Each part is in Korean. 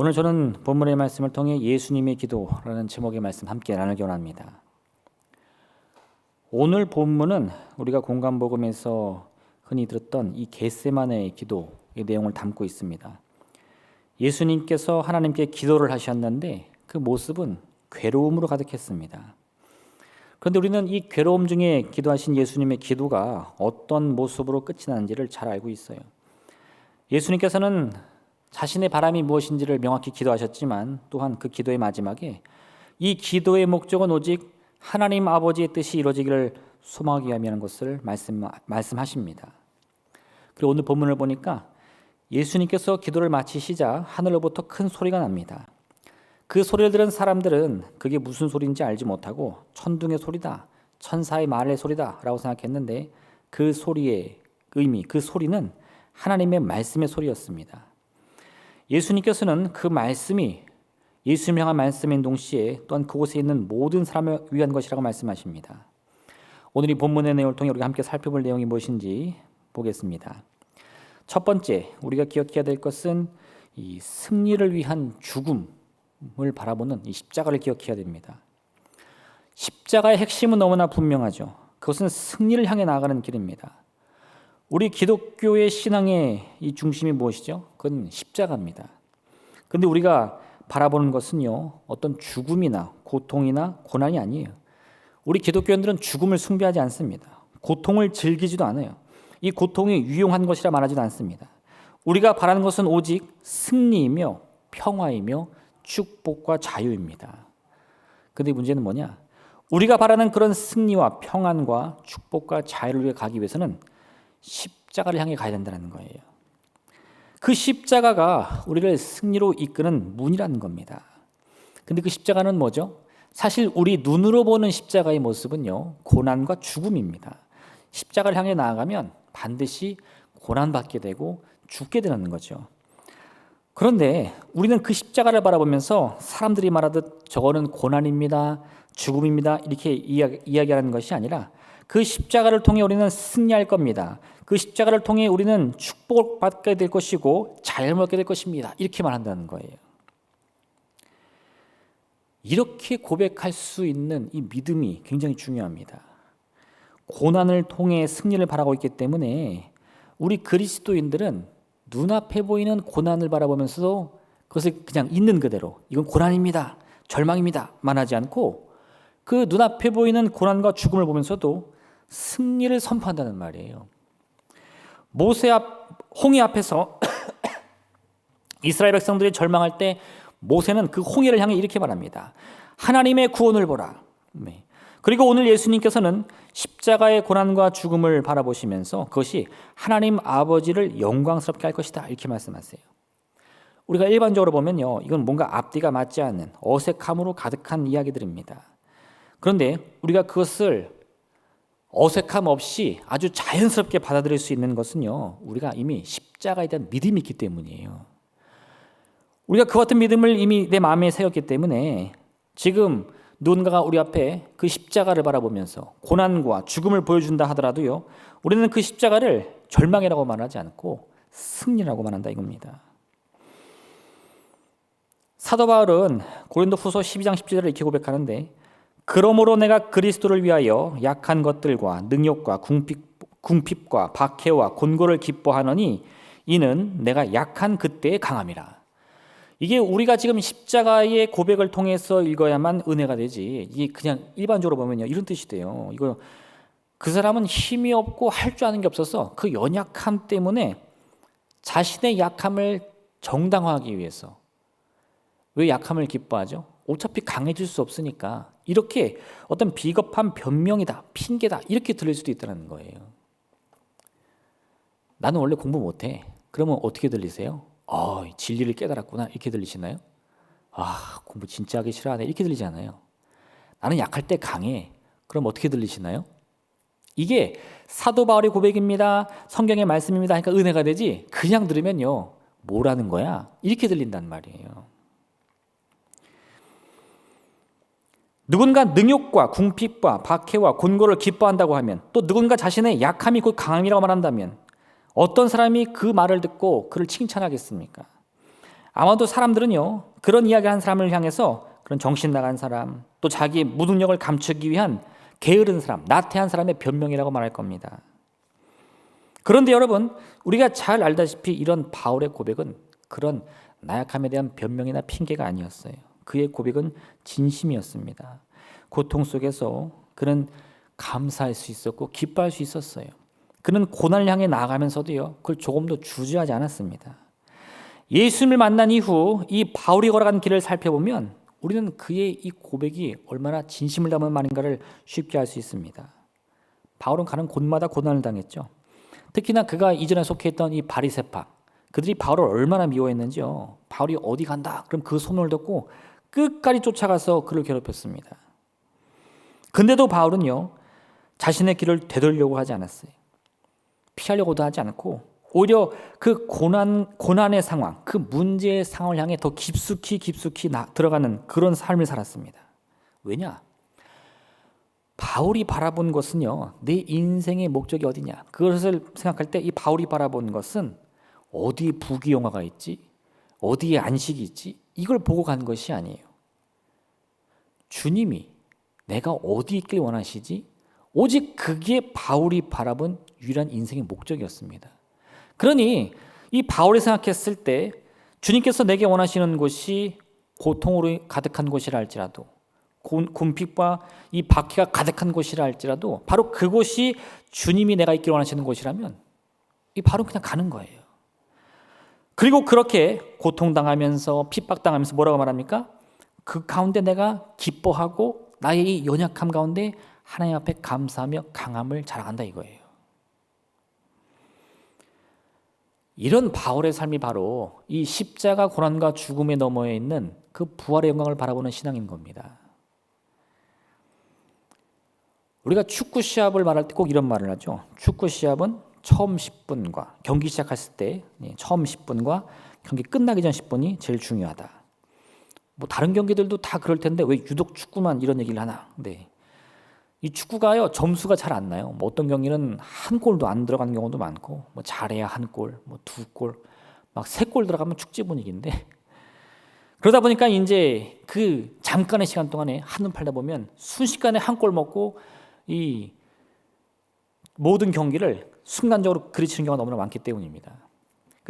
오늘 저는 본문의 말씀을 통해 예수님의 기도라는 제목의 말씀 함께 나누기 원합니다. 오늘 본문은 우리가 공간복음에서 흔히 들었던 이 겟세마네의 기도의 내용을 담고 있습니다. 예수님께서 하나님께 기도를 하셨는데 그 모습은 괴로움으로 가득했습니다. 그런데 우리는 이 괴로움 중에 기도하신 예수님의 기도가 어떤 모습으로 끝이 나는지를 잘 알고 있어요. 예수님께서는 자신의 바람이 무엇인지를 명확히 기도하셨지만 또한 그 기도의 마지막에 이 기도의 목적은 오직 하나님 아버지의 뜻이 이루어지기를 소망하기 위함이라는 것을 말씀하십니다. 그리고 오늘 본문을 보니까 예수님께서 기도를 마치시자 하늘로부터 큰 소리가 납니다. 그 소리를 들은 사람들은 그게 무슨 소리인지 알지 못하고 천둥의 소리다, 천사의 말의 소리다 라고 생각했는데 그 소리의 의미, 그 소리는 하나님의 말씀의 소리였습니다. 예수님께서는 그 말씀이 예수님을 향한 말씀인 동시에 또한 그곳에 있는 모든 사람을 위한 것이라고 말씀하십니다. 오늘 이 본문의 내용을 통해 우리가 함께 살펴볼 내용이 무엇인지 보겠습니다. 첫 번째, 우리가 기억해야 될 것은 이 승리를 위한 죽음을 바라보는 이 십자가를 기억해야 됩니다. 십자가의 핵심은 너무나 분명하죠. 그것은 승리를 향해 나아가는 길입니다. 우리 기독교의 신앙의 이 중심이 무엇이죠? 그건 십자가입니다. 그런데 우리가 바라보는 것은요, 어떤 죽음이나 고통이나 고난이 아니에요. 우리 기독교인들은 죽음을 숭배하지 않습니다. 고통을 즐기지도 않아요. 이 고통이 유용한 것이라 말하지도 않습니다. 우리가 바라는 것은 오직 승리이며 평화이며 축복과 자유입니다. 그런데 문제는 뭐냐? 우리가 바라는 그런 승리와 평안과 축복과 자유를 위해 가기 위해서는 십자가를 향해 가야 된다는 거예요. 그 십자가가 우리를 승리로 이끄는 문이라는 겁니다. 근데 그 십자가는 뭐죠? 사실 우리 눈으로 보는 십자가의 모습은요, 고난과 죽음입니다. 십자가를 향해 나아가면 반드시 고난받게 되고 죽게 되는 거죠. 그런데 우리는 그 십자가를 바라보면서 사람들이 말하듯 저거는 고난입니다, 죽음입니다 이렇게 이야기하는 것이 아니라 그 십자가를 통해 우리는 승리할 겁니다. 그 십자가를 통해 우리는 축복을 받게 될 것이고 자유를 얻게 될 것입니다. 이렇게 말한다는 거예요. 이렇게 고백할 수 있는 이 믿음이 굉장히 중요합니다. 고난을 통해 승리를 바라고 있기 때문에 우리 그리스도인들은 눈앞에 보이는 고난을 바라보면서도 그것을 그냥 있는 그대로 이건 고난입니다, 절망입니다 말하지 않고 그 눈앞에 보이는 고난과 죽음을 보면서도 승리를 선포한다는 말이에요. 홍해 앞에서 이스라엘 백성들이 절망할 때 모세는 그 홍해를 향해 이렇게 말합니다. 하나님의 구원을 보라. 그리고 오늘 예수님께서는 십자가의 고난과 죽음을 바라보시면서 그것이 하나님 아버지를 영광스럽게 할 것이다 이렇게 말씀하세요. 우리가 일반적으로 보면요, 이건 뭔가 앞뒤가 맞지 않는 어색함으로 가득한 이야기들입니다. 그런데 우리가 그것을 어색함 없이 아주 자연스럽게 받아들일 수 있는 것은요, 우리가 이미 십자가에 대한 믿음이 있기 때문이에요. 우리가 그 같은 믿음을 이미 내 마음에 세웠기 때문에 지금 누군가가 우리 앞에 그 십자가를 바라보면서 고난과 죽음을 보여준다 하더라도요, 우리는 그 십자가를 절망이라고 말하지 않고 승리라고 말한다 이겁니다. 사도 바울은 고린도후서 12장 17절을 이렇게 고백하는데, 그러므로 내가 그리스도를 위하여 약한 것들과 능욕과 궁핍과 박해와 곤고를 기뻐하노니 이는 내가 약한 그때의 강함이라. 이게 우리가 지금 십자가의 고백을 통해서 읽어야만 은혜가 되지, 이게 그냥 일반적으로 보면요 이런 뜻이 돼요. 이거 그 사람은 힘이 없고 할 줄 아는 게 없어서 그 연약함 때문에 자신의 약함을 정당화하기 위해서, 왜 약함을 기뻐하죠? 어차피 강해질 수 없으니까 이렇게 어떤 비겁한 변명이다, 핑계다 이렇게 들릴 수도 있다는 거예요. 나는 원래 공부 못해. 그러면 어떻게 들리세요? 진리를 깨달았구나 이렇게 들리시나요? 공부 진짜 하기 싫어하네 이렇게 들리지 않아요. 나는 약할 때 강해. 그럼 어떻게 들리시나요? 이게 사도 바울의 고백입니다, 성경의 말씀입니다 하니까 은혜가 되지, 그냥 들으면요 뭐라는 거야 이렇게 들린단 말이에요. 누군가 능욕과 궁핍과 박해와 곤고를 기뻐한다고 하면, 또 누군가 자신의 약함이 곧 강함이라고 말한다면 어떤 사람이 그 말을 듣고 그를 칭찬하겠습니까? 아마도 사람들은요, 그런 이야기한 사람을 향해서 그런 정신 나간 사람, 또 자기의 무능력을 감추기 위한 게으른 사람, 나태한 사람의 변명이라고 말할 겁니다. 그런데 여러분, 우리가 잘 알다시피 이런 바울의 고백은 그런 나약함에 대한 변명이나 핑계가 아니었어요. 그의 고백은 진심이었습니다. 고통 속에서 그는 감사할 수 있었고 기뻐할 수 있었어요. 그는 고난을 향해 나아가면서도요, 그걸 조금도 주저하지 않았습니다. 예수님을 만난 이후 이 바울이 걸어간 길을 살펴보면 우리는 그의 이 고백이 얼마나 진심을 담은 말인가를 쉽게 알 수 있습니다. 바울은 가는 곳마다 고난을 당했죠. 특히나 그가 이전에 속해 있던 이 바리새파, 그들이 바울을 얼마나 미워했는지요. 바울이 어디 간다 그럼 그 손을 덮고 끝까지 쫓아가서 그를 괴롭혔습니다. 근데도 바울은요, 자신의 길을 되돌려고 하지 않았어요. 피하려고도 하지 않고 오히려 그 고난의 상황, 그 문제의 상황을 향해 더 깊숙이 들어가는 그런 삶을 살았습니다. 왜냐? 바울이 바라본 것은요, 내 인생의 목적이 어디냐? 그것을 생각할 때 이 바울이 바라본 것은 어디에 부귀영화가 있지? 어디에 안식이 있지? 이걸 보고 간 것이 아니에요. 주님이 내가 어디 있길 원하시지? 오직 그게 바울이 바라본 유일한 인생의 목적이었습니다. 그러니 이 바울이 생각했을 때 주님께서 내게 원하시는 곳이 고통으로 가득한 곳이라 할지라도, 궁핍과 이 박해가 가득한 곳이라 할지라도 바로 그곳이 주님이 내가 있길 원하시는 곳이라면 이 바로 그냥 가는 거예요. 그리고 그렇게 고통당하면서 핍박당하면서 뭐라고 말합니까? 그 가운데 내가 기뻐하고 나의 이 연약함 가운데 하나님 앞에 감사하며 강함을 자랑한다 이거예요. 이런 바울의 삶이 바로 이 십자가 고난과 죽음의 너머에 있는 그 부활의 영광을 바라보는 신앙인 겁니다. 우리가 축구 시합을 말할 때 꼭 이런 말을 하죠. 축구 시합은 처음 10분과 경기 시작했을 때 처음 10분과 경기 끝나기 전 10분이 제일 중요하다. 뭐 다른 경기들도 다 그럴 텐데 왜 유독 축구만 이런 얘기를 하나? 네. 이 축구가요, 점수가 잘 안 나요. 뭐 어떤 경기는 한 골도 안 들어가는 경우도 많고, 뭐 잘해야 한 골, 뭐 두 골, 막 세 골 들어가면 축제 분위기인데, 그러다 보니까 이제 그 잠깐의 시간 동안에 한눈 팔다 보면 순식간에 한 골 먹고 이 모든 경기를 순간적으로 그르치는 경우가 너무나 많기 때문입니다.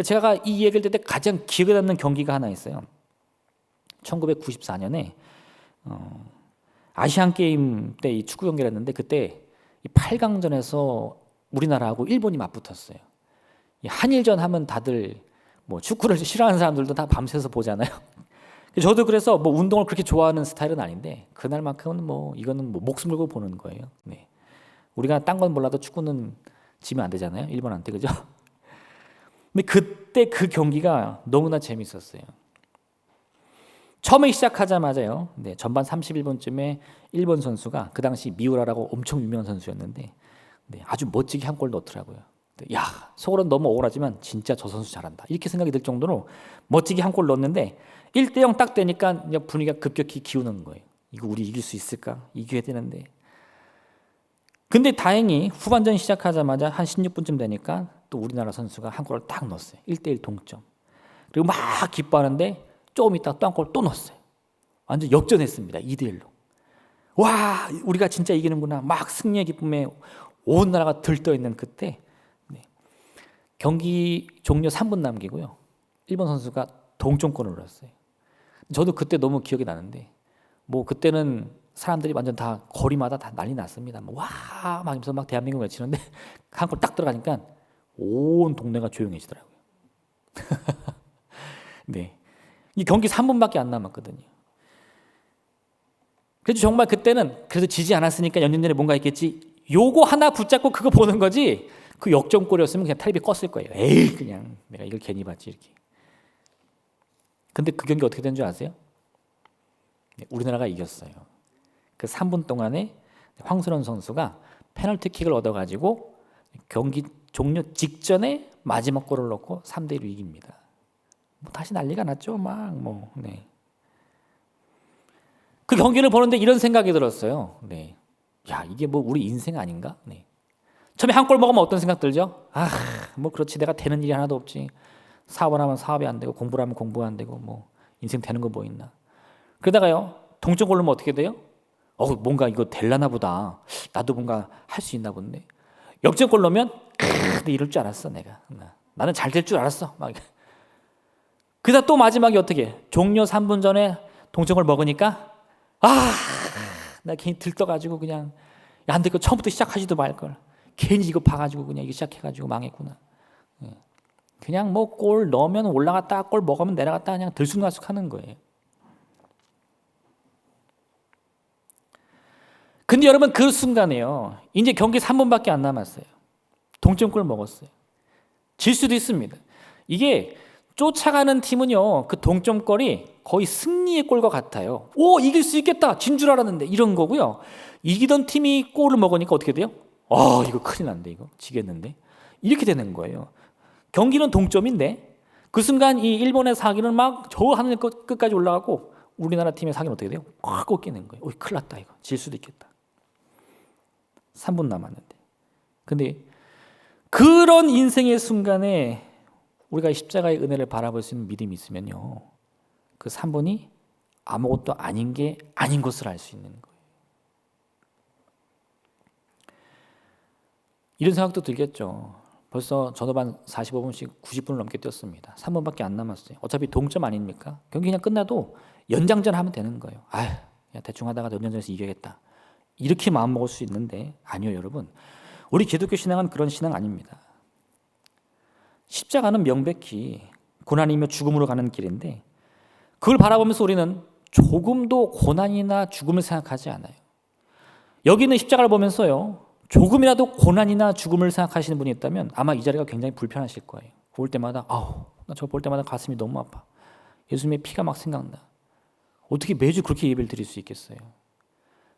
제가 이 얘기를 들 때 가장 기억에 남는 경기가 하나 있어요. 1994년에 아시안 게임 때 이 축구 경기를 했는데 그때 이 8강전에서 우리나라하고 일본이 맞붙었어요. 이 한일전 하면 다들 뭐 축구를 싫어하는 사람들도 다 밤새서 보잖아요. 저도 그래서 뭐 운동을 그렇게 좋아하는 스타일은 아닌데 그날만큼은 뭐 이거는 뭐 목숨 걸고 보는 거예요. 네. 우리가 딴 건 몰라도 축구는 지면 안 되잖아요. 일본한테, 그죠? 근데 그때 그 경기가 너무나 재밌었어요. 처음에 시작하자마자요, 네, 전반 31분쯤에 일본 선수가 그 당시 미우라라고 엄청 유명한 선수였는데 네, 아주 멋지게 한 골 넣더라고요. 야, 속으로는 너무 억울하지만 진짜 저 선수 잘한다 이렇게 생각이 들 정도로 멋지게 한 골 넣었는데 1대0 딱 되니까 분위기가 급격히 기우는 거예요. 이거 우리 이길 수 있을까? 이겨야 되는데. 근데 다행히 후반전 시작하자마자 한 16분쯤 되니까 또 우리나라 선수가 한 골을 딱 넣었어요. 1대1 동점. 그리고 막 기뻐하는데 조금 있다가 또 한 골 또 넣었어요. 완전 역전했습니다. 2대1로. 와, 우리가 진짜 이기는구나. 막 승리의 기쁨에 온 나라가 들떠있는 그때 경기 종료 3분 남기고요. 일본 선수가 동점골을 넣었어요. 저도 그때 너무 기억이 나는데 뭐 그때는 사람들이 완전 다 거리마다 다 난리 났습니다. 와, 막 하면서 막 대한민국 외치는데 한 골 딱 들어가니까 온 동네가 조용해지더라고요. 네. 이 경기 3분밖에 안 남았거든요. 그래서 정말 그때는 그래도 지지 않았으니까 연년전에 뭔가 있겠지. 요거 하나 붙잡고 그거 보는 거지. 그 역전골이었으면 그냥 텔레비 껐을 거예요. 에이, 그냥 내가 이걸 괜히 봤지 이렇게. 근데 그 경기 어떻게 된 줄 아세요? 네, 우리나라가 이겼어요. 그 3분 동안에 황선홍 선수가 페널티킥을 얻어가지고 경기 종료 직전에 마지막 골을 넣고 3대1로 이깁니다. 뭐 다시 난리가 났죠, 막 뭐. 네. 그 경기를 보는데 이런 생각이 들었어요. 네. 야, 이게 뭐 우리 인생 아닌가? 네. 처음에 한 골 먹으면 어떤 생각 들죠? 아, 뭐 그렇지, 내가 되는 일이 하나도 없지. 사업을 하면 사업이 안 되고 공부를 하면 공부가 안 되고 뭐 인생 되는 거 뭐 있나. 그러다가요 동점골 넣으면 어떻게 돼요? 뭔가 이거 될라나 보다. 나도 뭔가 할 수 있나 본데. 역전골 넣으면 근데 이럴 줄 알았어 내가. 나는 잘 될 줄 알았어. 막. 그러다 또 마지막에 어떻게 종료 3분 전에 동점골 먹으니까 나 괜히 들떠가지고 그냥 안 될 거 처음부터 시작하지도 말걸. 괜히 이거 봐가지고 그냥 이거 시작해가지고 망했구나. 그냥 뭐 골 넣으면 올라갔다 골 먹으면 내려갔다 그냥 들쑥날쑥하는 거예요. 근데 여러분 그 순간에요. 이제 경기 3분밖에 안 남았어요. 동점골 먹었어요. 질 수도 있습니다. 이게 쫓아가는 팀은요. 그 동점골이 거의 승리의 골과 같아요. 이길 수 있겠다. 진 줄 알았는데 이런 거고요. 이기던 팀이 골을 먹으니까 어떻게 돼요? 이거 큰일 난데 이거 지겠는데 이렇게 되는 거예요. 경기는 동점인데 그 순간 이 일본의 사기는 막 저 하늘 끝까지 올라가고 우리나라 팀의 사기는 어떻게 돼요? 확 꺾이는 거예요. 큰일 났다 이거 질 수도 있겠다. 3분 남았는데. 근데 그런 인생의 순간에 우리가 십자가의 은혜를 바라볼 수 있는 믿음이 있으면요. 그 3분이 아무것도 아닌 게 아닌 것을 알 수 있는 거예요. 이런 생각도 들겠죠. 벌써 전후반 45분씩 90분을 넘게 뛰었습니다. 3분밖에 안 남았어요. 어차피 동점 아닙니까? 경기 그냥 끝나도 연장전 하면 되는 거예요. 대충 하다가 연장전에서 이겨야겠다. 이렇게 마음먹을 수 있는데 아니요 여러분. 우리 기독교 신앙은 그런 신앙 아닙니다. 십자가는 명백히 고난이며 죽음으로 가는 길인데 그걸 바라보면서 우리는 조금도 고난이나 죽음을 생각하지 않아요. 여기 있는 십자가를 보면서요. 조금이라도 고난이나 죽음을 생각하시는 분이 있다면 아마 이 자리가 굉장히 불편하실 거예요. 볼 때마다 나 저거 볼 때마다 가슴이 너무 아파. 예수님의 피가 막 생각나. 어떻게 매주 그렇게 예배를 드릴 수 있겠어요?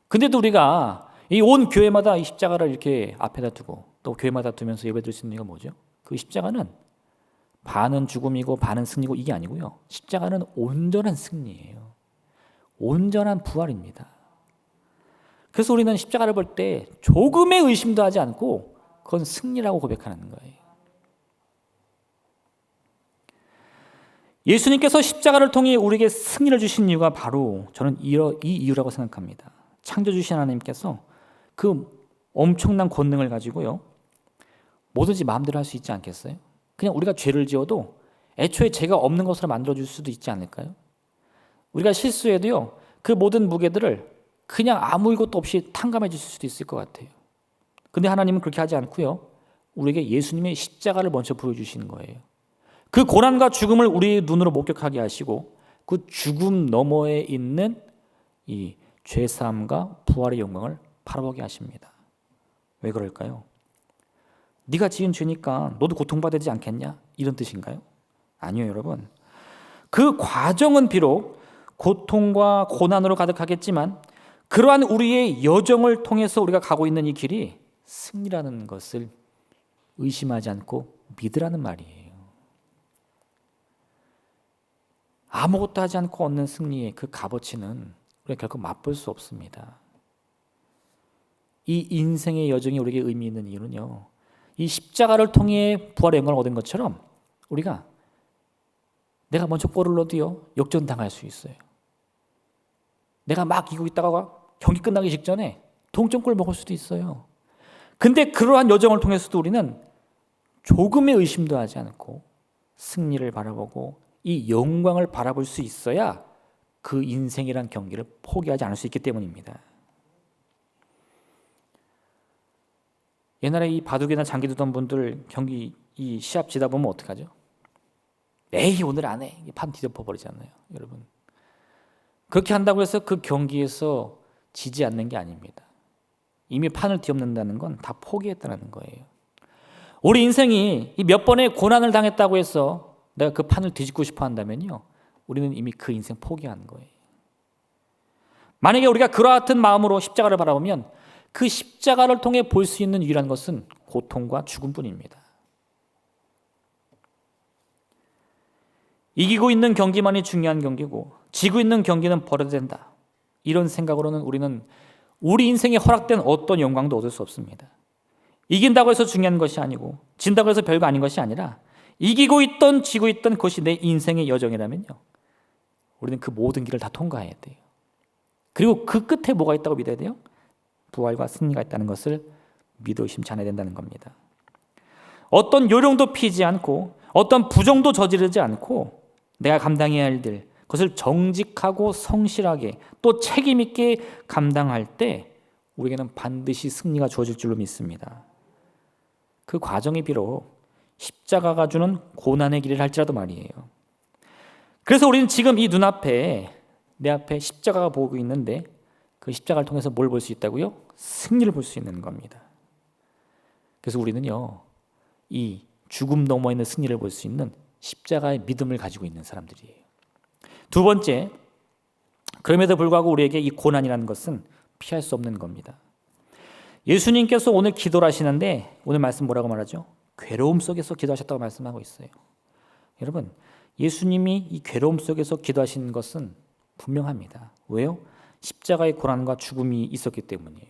근데도 우리가 이 온 교회마다 이 십자가를 이렇게 앞에다 두고 또 교회마다 두면서 예배 드릴 수 있는 이유가 뭐죠? 그 십자가는 반은 죽음이고 반은 승리고 이게 아니고요. 십자가는 온전한 승리예요. 온전한 부활입니다. 그래서 우리는 십자가를 볼 때 조금의 의심도 하지 않고 그건 승리라고 고백하는 거예요. 예수님께서 십자가를 통해 우리에게 승리를 주신 이유가 바로 저는 이 이유라고 생각합니다. 창조주신 하나님께서 그 엄청난 권능을 가지고요. 뭐든지 마음대로 할 수 있지 않겠어요? 그냥 우리가 죄를 지어도 애초에 죄가 없는 것으로 만들어줄 수도 있지 않을까요? 우리가 실수해도요. 그 모든 무게들을 그냥 아무 것도 없이 탕감해 주실 수도 있을 것 같아요. 근데 하나님은 그렇게 하지 않고요. 우리에게 예수님의 십자가를 먼저 보여주시는 거예요. 그 고난과 죽음을 우리의 눈으로 목격하게 하시고 그 죽음 너머에 있는 이 죄사함과 부활의 영광을 바라보게 하십니다. 왜 그럴까요? 네가 지은 죄니까 너도 고통받지 않겠냐? 이런 뜻인가요? 아니요, 여러분. 그 과정은 비록 고통과 고난으로 가득하겠지만 그러한 우리의 여정을 통해서 우리가 가고 있는 이 길이 승리라는 것을 의심하지 않고 믿으라는 말이에요. 아무것도 하지 않고 얻는 승리의 그 값어치는 우리가 결코 맛볼 수 없습니다. 이 인생의 여정이 우리에게 의미 있는 이유는요. 이 십자가를 통해 부활의 영광을 얻은 것처럼 우리가 내가 먼저 골을 넣어도요. 역전당할 수 있어요. 내가 막 이기고 있다가 경기 끝나기 직전에 동점골 먹을 수도 있어요. 근데 그러한 여정을 통해서도 우리는 조금의 의심도 하지 않고 승리를 바라보고 이 영광을 바라볼 수 있어야 그 인생이란 경기를 포기하지 않을 수 있기 때문입니다. 옛날에 이 바둑이나 장기 두던 분들 경기 이 시합 지다 보면 어떡하죠? 에이 오늘 안 해. 판 뒤덮어 버리잖아요, 여러분. 그렇게 한다고 해서 그 경기에서 지지 않는 게 아닙니다. 이미 판을 뒤엎는다는 건 다 포기했다는 거예요. 우리 인생이 몇 번의 고난을 당했다고 해서 내가 그 판을 뒤집고 싶어 한다면요. 우리는 이미 그 인생 포기한 거예요. 만약에 우리가 그와 같은 마음으로 십자가를 바라보면 그 십자가를 통해 볼 수 있는 유일한 것은 고통과 죽음뿐입니다. 이기고 있는 경기만이 중요한 경기고 지고 있는 경기는 버려야 된다. 이런 생각으로는 우리는 우리 인생에 허락된 어떤 영광도 얻을 수 없습니다. 이긴다고 해서 중요한 것이 아니고 진다고 해서 별거 아닌 것이 아니라 이기고 있던 지고 있던 그것이 내 인생의 여정이라면요, 우리는 그 모든 길을 다 통과해야 돼요. 그리고 그 끝에 뭐가 있다고 믿어야 돼요? 부활과 승리가 있다는 것을 믿어 의심치 않아야 된다는 겁니다. 어떤 요령도 피지 않고 어떤 부정도 저지르지 않고 내가 감당해야 할 일, 그것을 정직하고 성실하게 또 책임 있게 감당할 때 우리에게는 반드시 승리가 주어질 줄로 믿습니다. 그 과정이 비록 십자가가 주는 고난의 길을 할지라도 말이에요. 그래서 우리는 지금 이 눈앞에, 내 앞에 십자가가 보고 있는데 그 십자가를 통해서 뭘 볼 수 있다고요? 승리를 볼 수 있는 겁니다. 그래서 우리는요, 이 죽음 너머에 있는 승리를 볼 수 있는 십자가의 믿음을 가지고 있는 사람들이에요. 두 번째, 그럼에도 불구하고 우리에게 이 고난이라는 것은 피할 수 없는 겁니다. 예수님께서 오늘 기도를 하시는데 오늘 말씀 뭐라고 말하죠? 괴로움 속에서 기도하셨다고 말씀하고 있어요. 여러분, 예수님이 이 괴로움 속에서 기도하신 것은 분명합니다. 왜요? 십자가의 고난과 죽음이 있었기 때문이에요.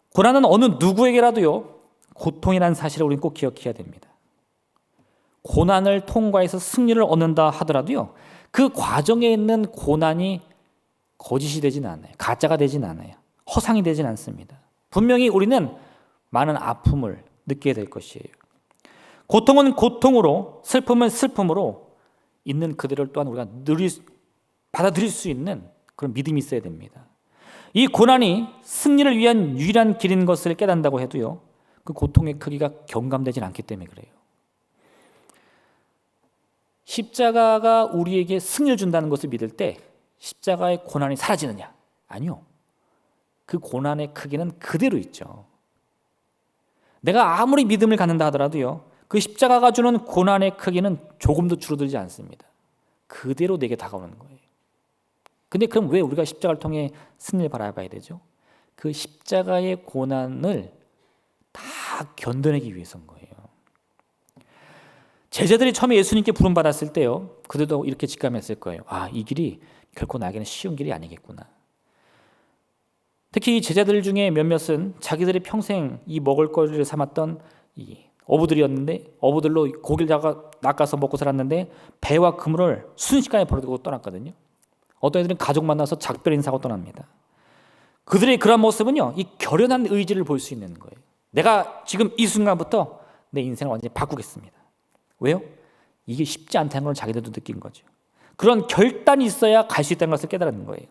고난은 어느 누구에게라도요, 고통이라는 사실을 우리는 꼭 기억해야 됩니다. 고난을 통과해서 승리를 얻는다 하더라도요, 그 과정에 있는 고난이 거짓이 되진 않아요. 가짜가 되진 않아요. 허상이 되진 않습니다. 분명히 우리는 많은 아픔을 느끼게 될 것이에요. 고통은 고통으로, 슬픔은 슬픔으로 있는 그대를 또한 우리가 받아들일 수 있는 그런 믿음이 있어야 됩니다. 이 고난이 승리를 위한 유일한 길인 것을 깨닫는다고 해도요, 그 고통의 크기가 경감되진 않기 때문에 그래요. 십자가가 우리에게 승리를 준다는 것을 믿을 때 십자가의 고난이 사라지느냐? 아니요. 그 고난의 크기는 그대로 있죠. 내가 아무리 믿음을 갖는다 하더라도요, 그 십자가가 주는 고난의 크기는 조금도 줄어들지 않습니다. 그대로 내게 다가오는 거예요. 근데 그럼 왜 우리가 십자가를 통해 승리를 바라봐야 되죠? 그 십자가의 고난을 다 견뎌내기 위해서인 거예요. 제자들이 처음에 예수님께 부름받았을 때요, 그들도 이렇게 직감했을 거예요. 아, 이 길이 결코 나에게는 쉬운 길이 아니겠구나. 특히 제자들 중에 몇몇은 자기들이 평생 이 먹을거리를 삼았던 이 어부들이었는데, 어부들로 고기를 낚아서 먹고 살았는데 배와 그물을 순식간에 버리고 떠났거든요. 어떤 애들은 가족 만나서 작별 인사하고 떠납니다. 그들의 그런 모습은요, 이 결연한 의지를 볼 수 있는 거예요. 내가 지금 이 순간부터 내 인생을 완전히 바꾸겠습니다. 왜요? 이게 쉽지 않다는 걸 자기들도 느낀 거죠. 그런 결단이 있어야 갈 수 있다는 것을 깨달은 거예요.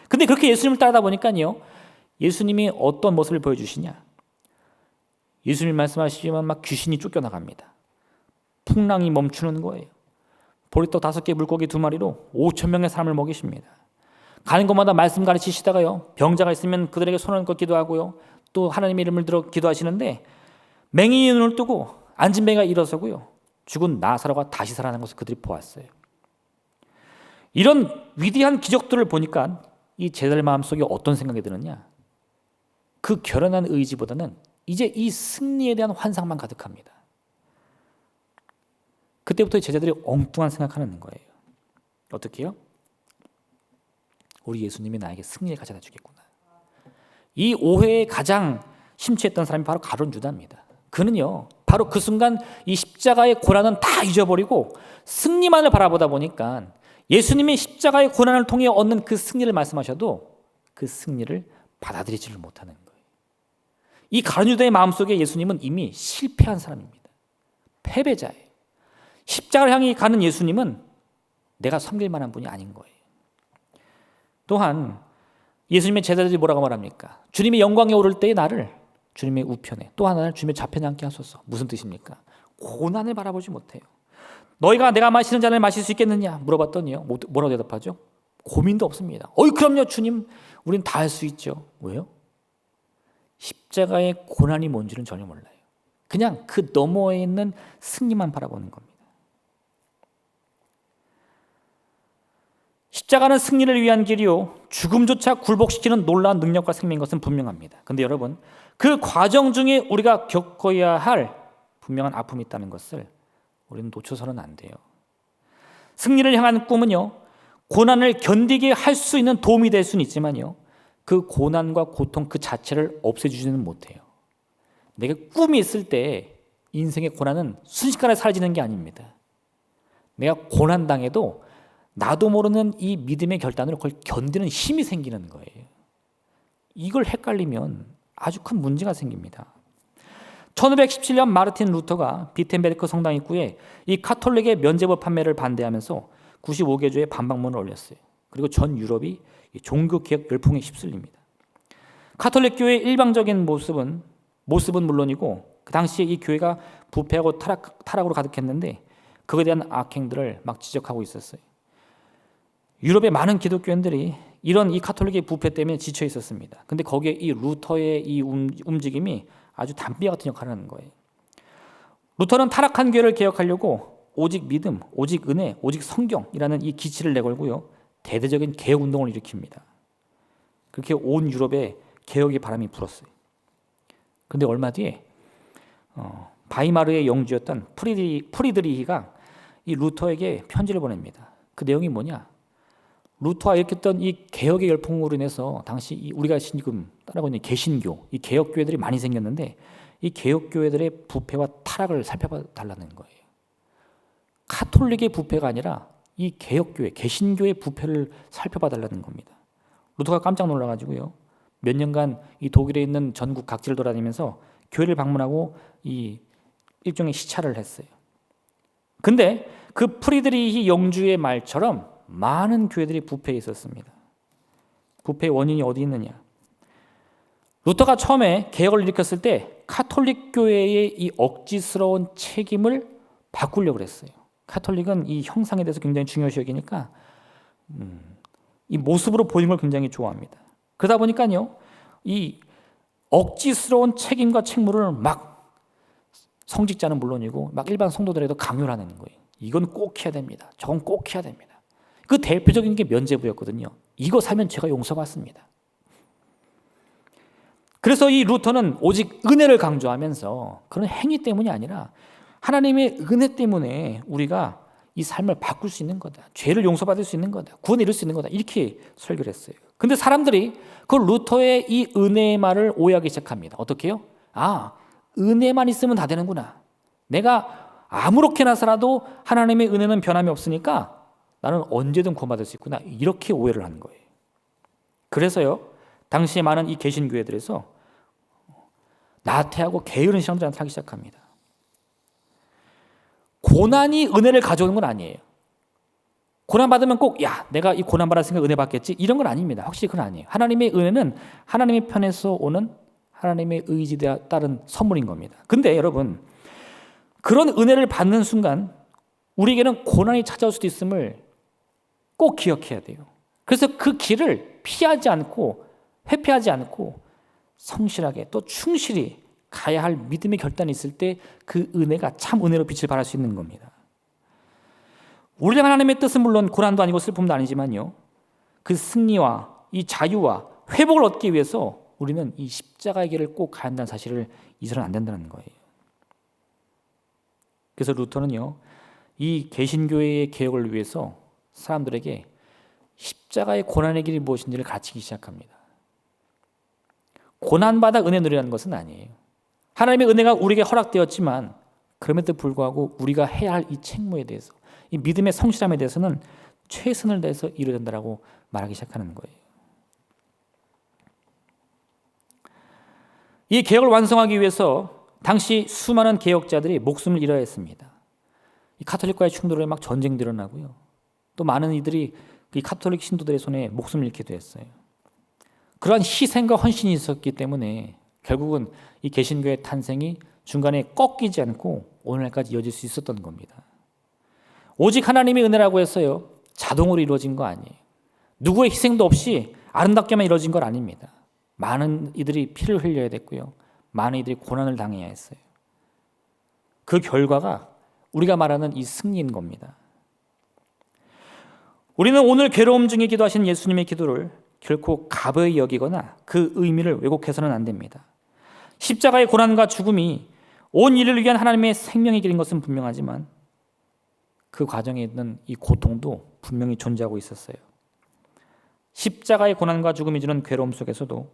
근데 그렇게 예수님을 따르다 보니까요, 예수님이 어떤 모습을 보여주시냐? 예수님 말씀하시지만 막 귀신이 쫓겨나갑니다. 풍랑이 멈추는 거예요. 보리떡 5개, 물고기 2마리로 5,000명의 사람을 먹이십니다. 가는 곳마다 말씀 가르치시다가요, 병자가 있으면 그들에게 손을 걷기도 하고요, 또 하나님의 이름을 들어 기도하시는데 맹인이 눈을 뜨고 앉은 뱅이가 일어서고요, 죽은 나사로가 다시 살아나는 것을 그들이 보았어요. 이런 위대한 기적들을 보니까 이 제자들 마음속에 어떤 생각이 드느냐? 그 결연한 의지보다는 이제 이 승리에 대한 환상만 가득합니다. 그때부터 제자들이 엉뚱한 생각하는 거예요. 어떻게 해요? 우리 예수님이 나에게 승리를 가져다 주겠구나. 이 오해에 가장 심취했던 사람이 바로 가룟 유다입니다. 그는요, 바로 그 순간 이 십자가의 고난은 다 잊어버리고 승리만을 바라보다 보니까 예수님이 십자가의 고난을 통해 얻는 그 승리를 말씀하셔도 그 승리를 받아들이지를 못하는 거예요. 이 가룟 유다의 마음속에 예수님은 이미 실패한 사람입니다. 패배자예요. 십자가를 향해 가는 예수님은 내가 섬길 만한 분이 아닌 거예요. 또한 예수님의 제자들이 뭐라고 말합니까? 주님의 영광에 오를 때의 나를 주님의 우편에, 또 하나를 주님의 좌편에 앉게 하소서. 무슨 뜻입니까? 고난을 바라보지 못해요. 너희가 내가 마시는 잔을 마실 수 있겠느냐 물어봤더니요, 뭐라고 대답하죠? 고민도 없습니다. 그럼요 주님, 우린 다 할 수 있죠. 왜요? 십자가의 고난이 뭔지는 전혀 몰라요. 그냥 그 너머에 있는 승리만 바라보는 겁니다. 십자가는 승리를 위한 길이요, 죽음조차 굴복시키는 놀라운 능력과 생명인 것은 분명합니다. 그런데 여러분, 그 과정 중에 우리가 겪어야 할 분명한 아픔이 있다는 것을 우리는 놓쳐서는 안 돼요. 승리를 향한 꿈은요, 고난을 견디게 할 수 있는 도움이 될 수는 있지만요, 그 고난과 고통 그 자체를 없애주지는 못해요. 내가 꿈이 있을 때 인생의 고난은 순식간에 사라지는 게 아닙니다. 내가 고난당해도 나도 모르는 이 믿음의 결단으로 그걸 견디는 힘이 생기는 거예요. 이걸 헷갈리면 아주 큰 문제가 생깁니다. 1517년 마르틴 루터가 비텐베르크 성당 입구에 이 카톨릭의 면죄부 판매를 반대하면서 95개조의 반박문을 올렸어요. 그리고 전 유럽이 종교개혁 열풍에 휩쓸립니다. 카톨릭 교회의 일방적인 모습은 물론이고 그 당시에 이 교회가 부패하고 타락으로 가득했는데 그에 대한 악행들을 막 지적하고 있었어요. 유럽의 많은 기독교인들이 이런 이 카톨릭의 부패 때문에 지쳐 있었습니다. 근데 거기에 이 루터의 이 움직임이 아주 담비 같은 역할을 하는 거예요. 루터는 타락한 교회를 개혁하려고 오직 믿음, 오직 은혜, 오직 성경이라는 이 기치를 내걸고요. 대대적인 개혁 운동을 일으킵니다. 그렇게 온 유럽에 개혁의 바람이 불었어요. 그런데 얼마 뒤에 바이마르의 영주였던 프리드리히가 이 루터에게 편지를 보냅니다. 그 내용이 뭐냐? 루터가 일으켰던 이 개혁의 열풍으로 인해서 당시 우리가 지금 따라가고 있는 개신교, 이 개혁교회들이 많이 생겼는데 이 개혁교회들의 부패와 타락을 살펴봐 달라는 거예요. 카톨릭의 부패가 아니라 이 개혁교회, 개신교의 부패를 살펴봐 달라는 겁니다. 루터가 깜짝 놀라가지고요. 몇 년간 이 독일에 있는 전국 각지를 돌아다니면서 교회를 방문하고 이 일종의 시찰을 했어요. 근데 그 프리드리히 영주의 말처럼 많은 교회들이 부패해 있었습니다. 부패의 원인이 어디 있느냐? 루터가 처음에 개혁을 일으켰을 때 카톨릭 교회의 이 억지스러운 책임을 바꾸려고 그랬어요. 카톨릭은 이 형상에 대해서 굉장히 중요시 여기니까 이 모습으로 보이는 걸 굉장히 좋아합니다. 그러다 보니까요, 이 억지스러운 책임과 책무를 막 성직자는 물론이고 막 일반 성도들에도 강요를 하는 거예요. 이건 꼭 해야 됩니다. 저건 꼭 해야 됩니다. 그 대표적인 게 면죄부였거든요. 이거 사면 제가 용서받습니다. 그래서 이 루터는 오직 은혜를 강조하면서 그런 행위 때문이 아니라 하나님의 은혜 때문에 우리가 이 삶을 바꿀 수 있는 거다. 죄를 용서받을 수 있는 거다. 구원을 이룰 수 있는 거다. 이렇게 설교를 했어요. 근데 사람들이 그 루터의 이 은혜의 말을 오해하기 시작합니다. 어떻게 해요? 아, 은혜만 있으면 다 되는구나. 내가 아무렇게나 살아도 하나님의 은혜는 변함이 없으니까 나는 언제든 구원받을 수 있구나. 이렇게 오해를 하는 거예요. 그래서요, 당시에 많은 이 개신교회들에서 나태하고 게으른 신앙들이 나타나기 시작합니다. 고난이 은혜를 가져오는 건 아니에요. 고난 받으면 꼭 내가 이 고난 받았으니까 은혜 받겠지 이런 건 아닙니다. 확실히 그건 아니에요. 하나님의 은혜는 하나님의 편에서 오는 하나님의 의지에 따른 선물인 겁니다. 근데 여러분, 그런 은혜를 받는 순간 우리에게는 고난이 찾아올 수도 있음을 꼭 기억해야 돼요. 그래서 그 길을 피하지 않고 회피하지 않고 성실하게 또 충실히 가야 할 믿음의 결단이 있을 때 그 은혜가 참 은혜로 빛을 발할 수 있는 겁니다. 우리가 하나님의 뜻은 물론 고난도 아니고 슬픔도 아니지만요, 그 승리와 이 자유와 회복을 얻기 위해서 우리는 이 십자가의 길을 꼭 가야 한다는 사실을 잊어서는 안 된다는 거예요. 그래서 루터는요, 이 개신교회의 개혁을 위해서 사람들에게 십자가의 고난의 길이 무엇인지를 가르치기 시작합니다. 고난받아 은혜 누리라는 것은 아니에요. 하나님의 은혜가 우리에게 허락되었지만 그럼에도 불구하고 우리가 해야 할 이 책무에 대해서, 이 믿음의 성실함에 대해서는 최선을 다해서 이루어야 된다고 말하기 시작하는 거예요. 이 개혁을 완성하기 위해서 당시 수많은 개혁자들이 목숨을 잃어야 했습니다. 이 카톨릭과의 충돌에 막 전쟁이 일어나고요. 또 많은 이들이 이 카톨릭 신도들의 손에 목숨을 잃기도 했어요. 그러한 희생과 헌신이 있었기 때문에 결국은 이 개신교의 탄생이 중간에 꺾이지 않고 오늘날까지 이어질 수 있었던 겁니다. 오직 하나님의 은혜라고 해서요, 자동으로 이루어진 거 아니에요. 누구의 희생도 없이 아름답게만 이루어진 건 아닙니다. 많은 이들이 피를 흘려야 됐고요. 많은 이들이 고난을 당해야 했어요. 그 결과가 우리가 말하는 이 승리인 겁니다. 우리는 오늘 괴로움 중에 기도하신 예수님의 기도를 결코 가벼이 여기거나 그 의미를 왜곡해서는 안 됩니다. 십자가의 고난과 죽음이 온 인류를 위한 하나님의 생명의 길인 것은 분명하지만 그 과정에 있는 이 고통도 분명히 존재하고 있었어요. 십자가의 고난과 죽음이 주는 괴로움 속에서도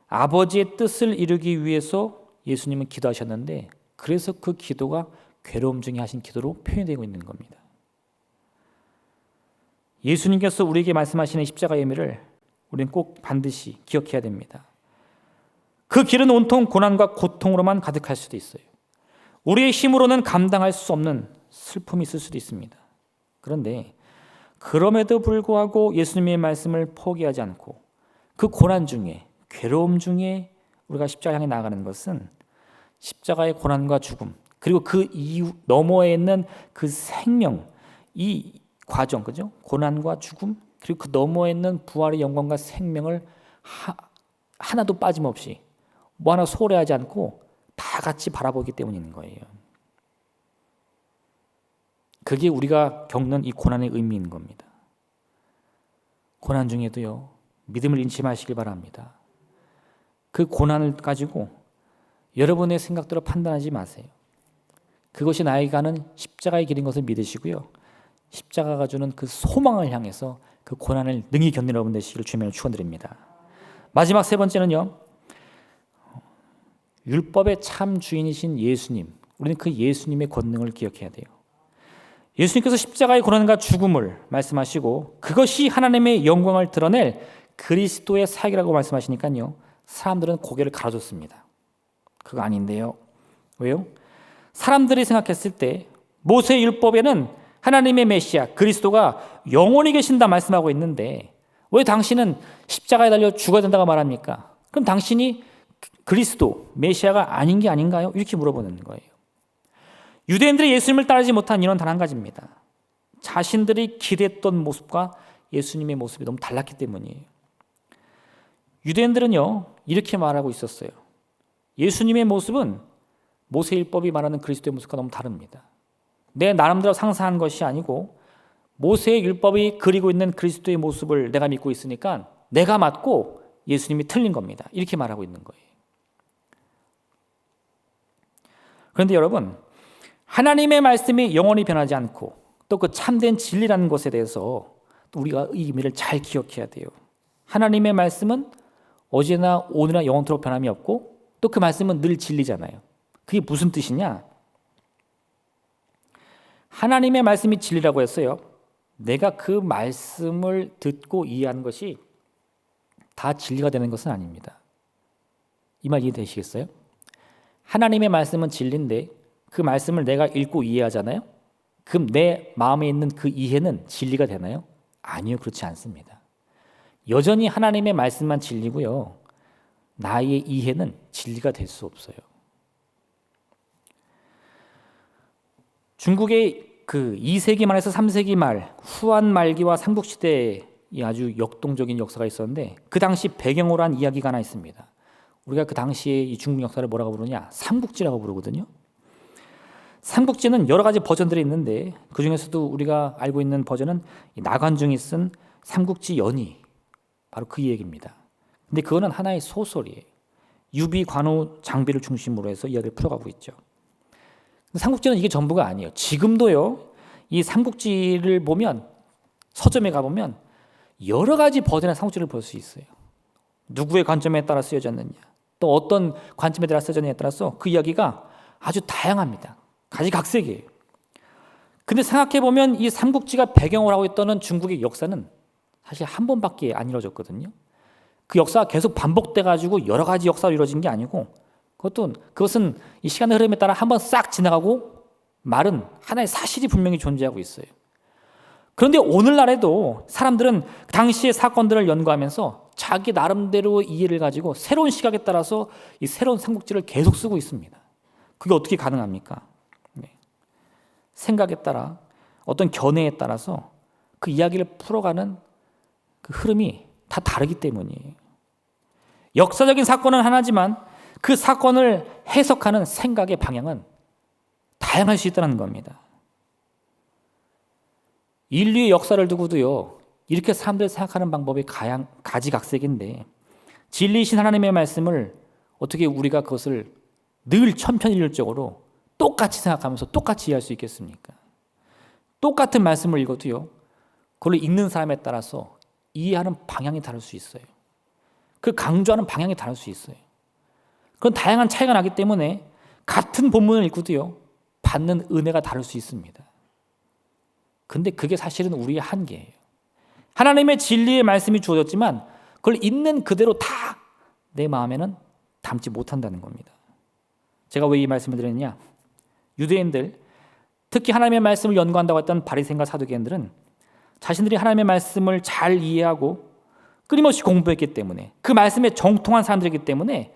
아버지의 뜻을 이루기 위해서 예수님은 기도하셨는데 그래서 그 기도가 괴로움 중에 하신 기도로 표현되고 있는 겁니다. 예수님께서 우리에게 말씀하시는 십자가의 의미를 우리는 꼭 반드시 기억해야 됩니다. 그 길은 온통 고난과 고통으로만 가득할 수도 있어요. 우리의 힘으로는 감당할 수 없는 슬픔이 있을 수도 있습니다. 그런데 그럼에도 불구하고 예수님의 말씀을 포기하지 않고 그 고난 중에, 괴로움 중에 우리가 십자가 향해 나아가는 것은 십자가의 고난과 죽음, 그리고 그 이후 너머에 있는 그 생명, 이 과정, 그죠? 고난과 죽음, 그리고 그 너머에 있는 부활의 영광과 생명을 하나도 빠짐없이 뭐 하나 소홀해하지 않고 다 같이 바라보기 때문인 거예요. 그게 우리가 겪는 이 고난의 의미인 겁니다. 고난 중에도요, 믿음을 잃지 마시길 바랍니다. 그 고난을 가지고 여러분의 생각대로 판단하지 마세요. 그것이 나에게 가는 십자가의 길인 것을 믿으시고요. 십자가가 주는 그 소망을 향해서 그 고난을 능히 견디는 여러분 되시기를 주님으로 축원드립니다. 마지막 세 번째는요, 율법의 참 주인이신 예수님, 우리는 그 예수님의 권능을 기억해야 돼요. 예수님께서 십자가의 고난과 죽음을 말씀하시고 그것이 하나님의 영광을 드러낼 그리스도의 사역이라고 말씀하시니까요, 사람들은 고개를 가로줬습니다. 그거 아닌데요. 왜요? 사람들이 생각했을 때 모세의 율법에는 하나님의 메시아 그리스도가 영원히 계신다 말씀하고 있는데 왜 당신은 십자가에 달려 죽어야 된다고 말합니까? 그럼 당신이 그리스도 메시아가 아닌 게 아닌가요? 이렇게 물어보는 거예요. 유대인들이 예수님을 따르지 못한 이유는 단 한 가지입니다. 자신들이 기대했던 모습과 예수님의 모습이 너무 달랐기 때문이에요. 유대인들은요, 이렇게 말하고 있었어요. 예수님의 모습은 모세율법이 말하는 그리스도의 모습과 너무 다릅니다. 내 나름대로 상상한 것이 아니고 모세의 율법이 그리고 있는 그리스도의 모습을 내가 믿고 있으니까 내가 맞고 예수님이 틀린 겁니다. 이렇게 말하고 있는 거예요. 그런데 여러분, 하나님의 말씀이 영원히 변하지 않고 또 그 참된 진리라는 것에 대해서 또 우리가 이 의미를 잘 기억해야 돼요. 하나님의 말씀은 어제나 오늘이나 영원토록 변함이 없고 또 그 말씀은 늘 진리잖아요. 그게 무슨 뜻이냐? 하나님의 말씀이 진리라고 했어요. 내가 그 말씀을 듣고 이해하는 것이 다 진리가 되는 것은 아닙니다. 이 말 이해되시겠어요? 하나님의 말씀은 진리인데 그 말씀을 내가 읽고 이해하잖아요. 그럼 내 마음에 있는 그 이해는 진리가 되나요? 아니요, 그렇지 않습니다. 여전히 하나님의 말씀만 진리고요, 나의 이해는 진리가 될 수 없어요. 중국의 그 2세기 말에서 3세기 말 후한 말기와 삼국시대에 아주 역동적인 역사가 있었는데 그 당시 배경으로 한 이야기가 하나 있습니다. 우리가 그 당시에 이 중국 역사를 뭐라고 부르냐? 삼국지라고 부르거든요. 삼국지는 여러 가지 버전들이 있는데 그 중에서도 우리가 알고 있는 버전은 나관중이 쓴 삼국지 연의, 바로 그 얘기입니다. 근데 그거는 하나의 소설이에요. 유비, 관우, 장비를 중심으로 해서 이야기를 풀어가고 있죠. 삼국지는 이게 전부가 아니에요. 지금도요, 이 삼국지를 보면, 서점에 가보면 여러 가지 버전의 삼국지를 볼 수 있어요. 누구의 관점에 따라 쓰여졌느냐, 또 어떤 관점에 따라 쓰여졌느냐에 따라서 그 이야기가 아주 다양합니다. 가지각색이에요. 근데 생각해보면 이 삼국지가 배경을 하고 있던 중국의 역사는 사실 한 번밖에 안 이루어졌거든요. 그 역사가 계속 반복돼가지고 여러 가지 역사로 이루어진 게 아니고 그것은 이 시간의 흐름에 따라 한 번 싹 지나가고 말은 하나의 사실이 분명히 존재하고 있어요. 그런데 오늘날에도 사람들은 당시의 사건들을 연구하면서 자기 나름대로 이해를 가지고 새로운 시각에 따라서 이 새로운 삼국지를 계속 쓰고 있습니다. 그게 어떻게 가능합니까? 생각에 따라 어떤 견해에 따라서 그 이야기를 풀어가는 그 흐름이 다 다르기 때문이에요. 역사적인 사건은 하나지만 그 사건을 해석하는 생각의 방향은 다양할 수 있다는 겁니다. 인류의 역사를 두고도요, 이렇게 사람들이 생각하는 방법이 가지각색인데 진리이신 하나님의 말씀을 어떻게 우리가 그것을 늘 천편일률적으로 똑같이 생각하면서 똑같이 이해할 수 있겠습니까? 똑같은 말씀을 읽어도요, 그걸 읽는 사람에 따라서 이해하는 방향이 다를 수 있어요. 그 강조하는 방향이 다를 수 있어요. 그런 다양한 차이가 나기 때문에 같은 본문을 읽고도요, 받는 은혜가 다를 수 있습니다. 근데 그게 사실은 우리의 한계예요. 하나님의 진리의 말씀이 주어졌지만 그걸 있는 그대로 다 내 마음에는 담지 못한다는 겁니다. 제가 왜 이 말씀을 드렸냐? 유대인들, 특히 하나님의 말씀을 연구한다고 했던 바리새인과 사두개인들은 자신들이 하나님의 말씀을 잘 이해하고 끊임없이 공부했기 때문에, 그 말씀에 정통한 사람들이기 때문에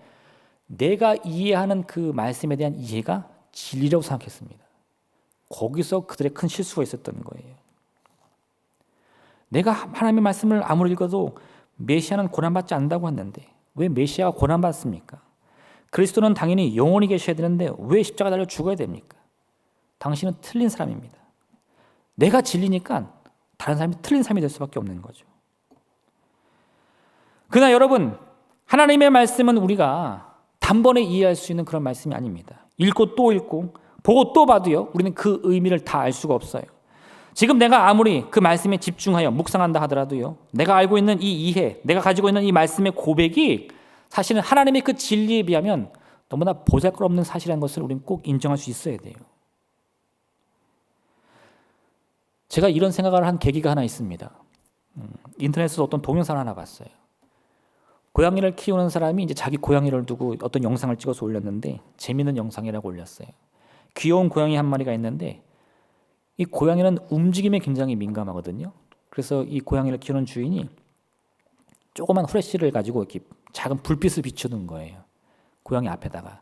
내가 이해하는 그 말씀에 대한 이해가 진리라고 생각했습니다. 거기서 그들의 큰 실수가 있었던 거예요. 내가 하나님의 말씀을 아무리 읽어도 메시아는 고난받지 않는다고 했는데 왜 메시아가 고난받습니까? 그리스도는 당연히 영원히 계셔야 되는데 왜 십자가 달려 죽어야 됩니까? 당신은 틀린 사람입니다. 내가 진리니까 다른 사람이 틀린 사람이 될 수밖에 없는 거죠. 그러나 여러분, 하나님의 말씀은 우리가 단번에 이해할 수 있는 그런 말씀이 아닙니다. 읽고 또 읽고 보고 또 봐도요, 우리는 그 의미를 다 알 수가 없어요. 지금 내가 아무리 그 말씀에 집중하여 묵상한다 하더라도요, 내가 알고 있는 이 이해, 내가 가지고 있는 이 말씀의 고백이 사실은 하나님의 그 진리에 비하면 너무나 보잘것없는 사실이라는 것을 우리는 꼭 인정할 수 있어야 돼요. 제가 이런 생각을 한 계기가 하나 있습니다. 인터넷에서 어떤 동영상을 하나 봤어요. 고양이를 키우는 사람이 이제 자기 고양이를 두고 어떤 영상을 찍어서 올렸는데 재미있는 영상이라고 올렸어요. 귀여운 고양이 한 마리가 있는데 이 고양이는 움직임에 굉장히 민감하거든요. 그래서 이 고양이를 키우는 주인이 조그만 후레쉬를 가지고 이렇게 작은 불빛을 비추는 거예요. 고양이 앞에다가.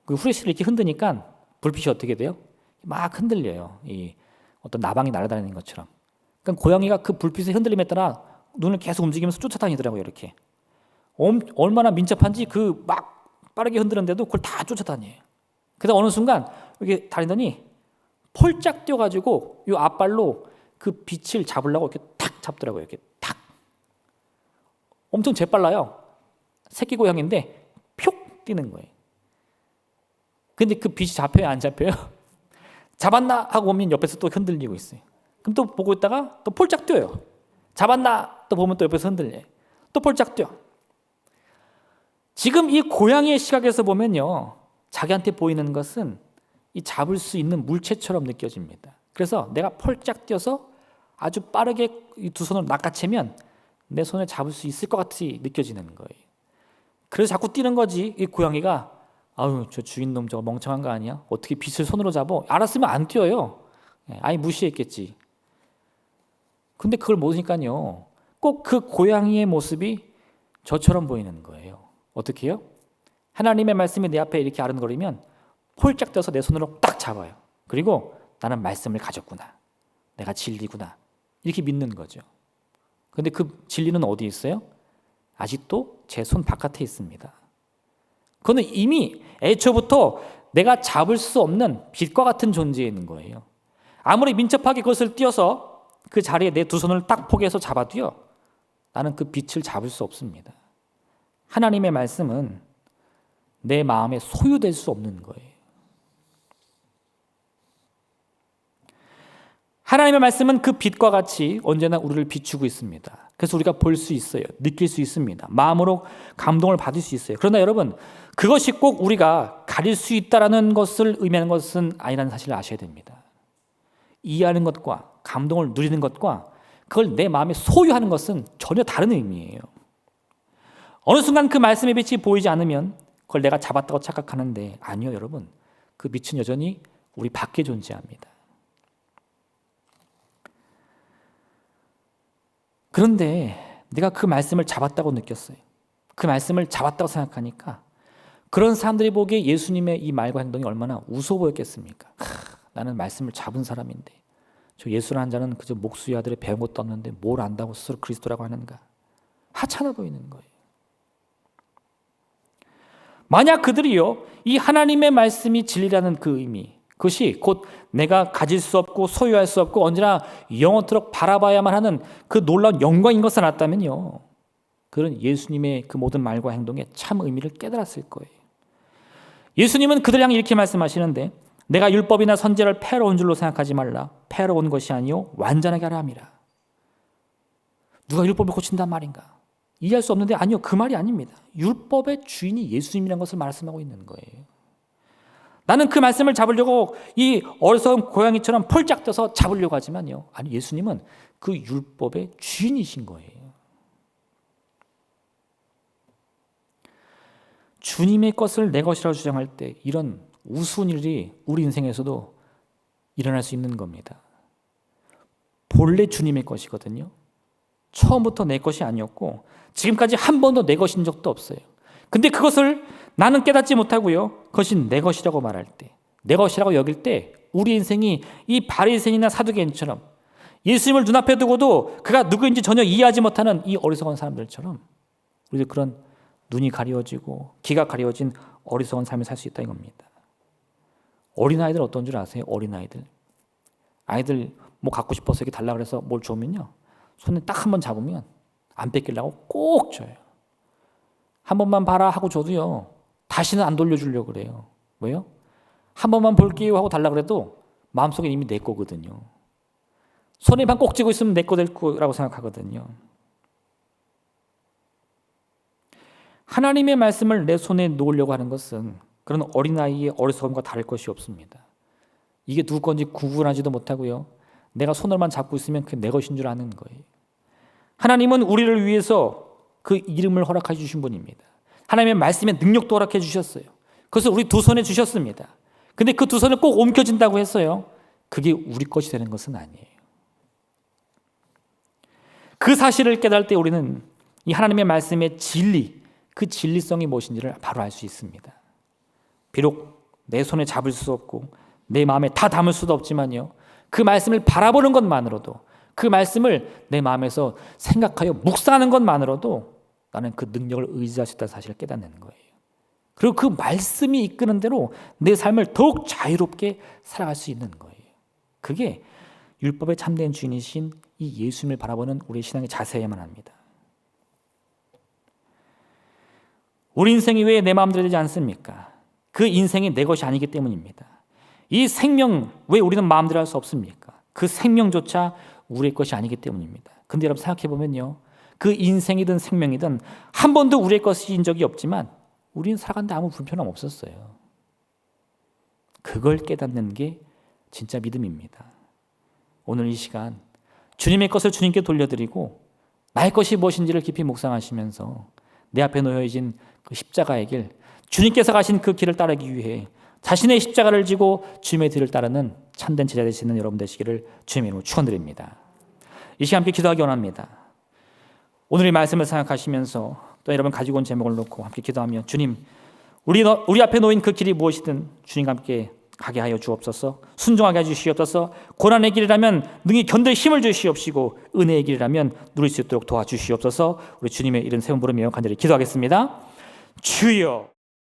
그 후레쉬를 이렇게 흔드니까 불빛이 어떻게 돼요? 막 흔들려요. 이 어떤 나방이 날아다니는 것처럼. 그러니까 고양이가 그 불빛의 흔들림에 따라 눈을 계속 움직이면서 쫓아다니더라고요. 이렇게. 얼마나 민첩한지 그 막 빠르게 흔드는데도 그걸 다 쫓아다녀요. 그래서 어느 순간 이렇게 다니더니 폴짝 뛰어가지고 이 앞발로 그 빛을 잡으려고 이렇게 탁 잡더라고요. 이렇게 탁. 엄청 재빨라요. 새끼 고양인데 표 뛰는 거예요. 근데 그 빛이 잡혀요, 안 잡혀요? 잡았나 하고 보면 옆에서 또 흔들리고 있어요. 그럼 또 보고 있다가 또 폴짝 뛰어요. 잡았나 또 보면 또 옆에서 흔들려요. 또 폴짝 뛰어. 지금 이 고양이의 시각에서 보면요, 자기한테 보이는 것은 이 잡을 수 있는 물체처럼 느껴집니다. 그래서 내가 펄짝 뛰어서 아주 빠르게 이 두 손을 낚아채면 내 손에 잡을 수 있을 것 같이 느껴지는 거예요. 그래서 자꾸 뛰는 거지. 이 고양이가 아유, 저 주인놈 저거 멍청한 거 아니야? 어떻게 빛을 손으로 잡어? 알았으면 안 뛰어요. 아예 무시했겠지. 근데 그걸 모르니까요, 꼭 그 고양이의 모습이 저처럼 보이는 거예요. 어떻게 해요? 하나님의 말씀이 내 앞에 이렇게 아른거리면 폴짝 떠서 내 손으로 딱 잡아요. 그리고 나는 말씀을 가졌구나. 내가 진리구나. 이렇게 믿는 거죠. 그런데 그 진리는 어디 있어요? 아직도 제 손 바깥에 있습니다. 그거는 이미 애초부터 내가 잡을 수 없는 빛과 같은 존재에 있는 거예요. 아무리 민첩하게 그것을 띄어서 그 자리에 내 두 손을 딱 포개서 잡아도요, 나는 그 빛을 잡을 수 없습니다. 하나님의 말씀은 내 마음에 소유될 수 없는 거예요. 하나님의 말씀은 그 빛과 같이 언제나 우리를 비추고 있습니다. 그래서 우리가 볼 수 있어요. 느낄 수 있습니다. 마음으로 감동을 받을 수 있어요. 그러나 여러분, 그것이 꼭 우리가 가릴 수 있다는 것을 의미하는 것은 아니라는 사실을 아셔야 됩니다. 이해하는 것과 감동을 누리는 것과 그걸 내 마음에 소유하는 것은 전혀 다른 의미예요. 어느 순간 그 말씀의 빛이 보이지 않으면 그걸 내가 잡았다고 착각하는데 아니요, 여러분. 그 빛은 여전히 우리 밖에 존재합니다. 그런데 내가 그 말씀을 잡았다고 느꼈어요. 그 말씀을 잡았다고 생각하니까 그런 사람들이 보기에 예수님의 이 말과 행동이 얼마나 우스워 보였겠습니까? 나는 말씀을 잡은 사람인데 저 예수라는 자는 그저 목수의 아들의 배운 것도 없는데 뭘 안다고 스스로 그리스도라고 하는가? 하찮아 보이는 거예요. 만약 그들이요, 이 하나님의 말씀이 진리라는 그 의미, 그것이 곧 내가 가질 수 없고 소유할 수 없고 언제나 영원토록 바라봐야만 하는 그 놀라운 영광인 것을 알았다면요, 그런 예수님의 그 모든 말과 행동에 참 의미를 깨달았을 거예요. 예수님은 그들 향해 이렇게 말씀하시는데, 내가 율법이나 선지자를 폐하러 온 줄로 생각하지 말라. 폐하러 온 것이 아니요 완전하게 하라 함이라. 누가 율법을 고친단 말인가? 이해할 수 없는데 아니요, 그 말이 아닙니다. 율법의 주인이 예수님이라는 것을 말씀하고 있는 거예요. 나는 그 말씀을 잡으려고 이 어리석은 고양이처럼 폴짝 떠서 잡으려고 하지만요. 아니, 예수님은 그 율법의 주인이신 거예요. 주님의 것을 내 것이라고 주장할 때 이런 우스운 일이 우리 인생에서도 일어날 수 있는 겁니다. 본래 주님의 것이거든요. 처음부터 내 것이 아니었고 지금까지 한 번도 내 것인 적도 없어요. 근데 그것을 나는 깨닫지 못하고요, 그것이 내 것이라고 말할 때, 내 것이라고 여길 때 우리 인생이 이 바리새인이나 사두개인처럼 예수님을 눈앞에 두고도 그가 누구인지 전혀 이해하지 못하는 이 어리석은 사람들처럼 우리도 그런 눈이 가려워지고 귀가 가려워진 어리석은 삶을 살 수 있다는 겁니다. 어린아이들 어떤 줄 아세요? 어린아이들. 아이들 뭐 갖고 싶어서 이렇게 달라고 해서 뭘 주면요, 손에 딱 한 번 잡으면 안 뺏기려고 꼭 줘요. 한 번만 봐라 하고 줘도요, 다시는 안 돌려주려고 그래요. 왜요? 한 번만 볼게요 하고 달라고 해도 마음속에 이미 내 거거든요. 손에만 꼭 쥐고 있으면 내 거 될 거라고 생각하거든요. 하나님의 말씀을 내 손에 놓으려고 하는 것은 그런 어린아이의 어리석음과 다를 것이 없습니다. 이게 누구 건지 구분하지도 못하고요, 내가 손을만 잡고 있으면 그게 내 것인 줄 아는 거예요. 하나님은 우리를 위해서 그 이름을 허락해 주신 분입니다. 하나님의 말씀에 능력도 허락해 주셨어요. 그것을 우리 두 손에 주셨습니다. 근데 그 두 손을 꼭 옮겨진다고 했어요. 그게 우리 것이 되는 것은 아니에요. 그 사실을 깨달을 때 우리는 이 하나님의 말씀의 진리, 그 진리성이 무엇인지를 바로 알 수 있습니다. 비록 내 손에 잡을 수 없고 내 마음에 다 담을 수도 없지만요, 그 말씀을 바라보는 것만으로도, 그 말씀을 내 마음에서 생각하여 묵상하는 것만으로도 나는 그 능력을 의지할 수 있다는 사실을 깨닫는 거예요. 그리고 그 말씀이 이끄는 대로 내 삶을 더욱 자유롭게 살아갈 수 있는 거예요. 그게 율법의 참된 주인이신 이 예수님을 바라보는 우리의 신앙의 자세여야만 합니다. 우리 인생이 왜 내 마음대로 되지 않습니까? 그 인생이 내 것이 아니기 때문입니다. 이 생명, 왜 우리는 마음대로 할 수 없습니까? 그 생명조차 우리의 것이 아니기 때문입니다. 근데 여러분 생각해 보면요, 그 인생이든 생명이든 한 번도 우리의 것인 적이 없지만 우리는 살아가는데 아무 불편함 없었어요. 그걸 깨닫는 게 진짜 믿음입니다. 오늘 이 시간 주님의 것을 주님께 돌려드리고 나의 것이 무엇인지를 깊이 묵상하시면서 내 앞에 놓여진 그 십자가의 길, 주님께서 가신 그 길을 따르기 위해 자신의 십자가를 지고 주님의 뒤를 따르는 참된 제자 되시는 여러분 되시기를 주님의 이름으로 축원드립니다. 이 시간 함께 기도하기 원합니다. 오늘의 말씀을 생각하시면서 또 여러분 가지고 온 제목을 놓고 함께 기도하며, 주님, 우리 앞에 놓인 그 길이 무엇이든 주님과 함께 가게 하여 주옵소서. 순종하게 해 주시옵소서. 고난의 길이라면 능히 견딜 힘을 주시옵시고 은혜의 길이라면 누릴 수 있도록 도와주시옵소서. 우리 주님의 이름 세운 부르며 간절히 기도하겠습니다. 주여.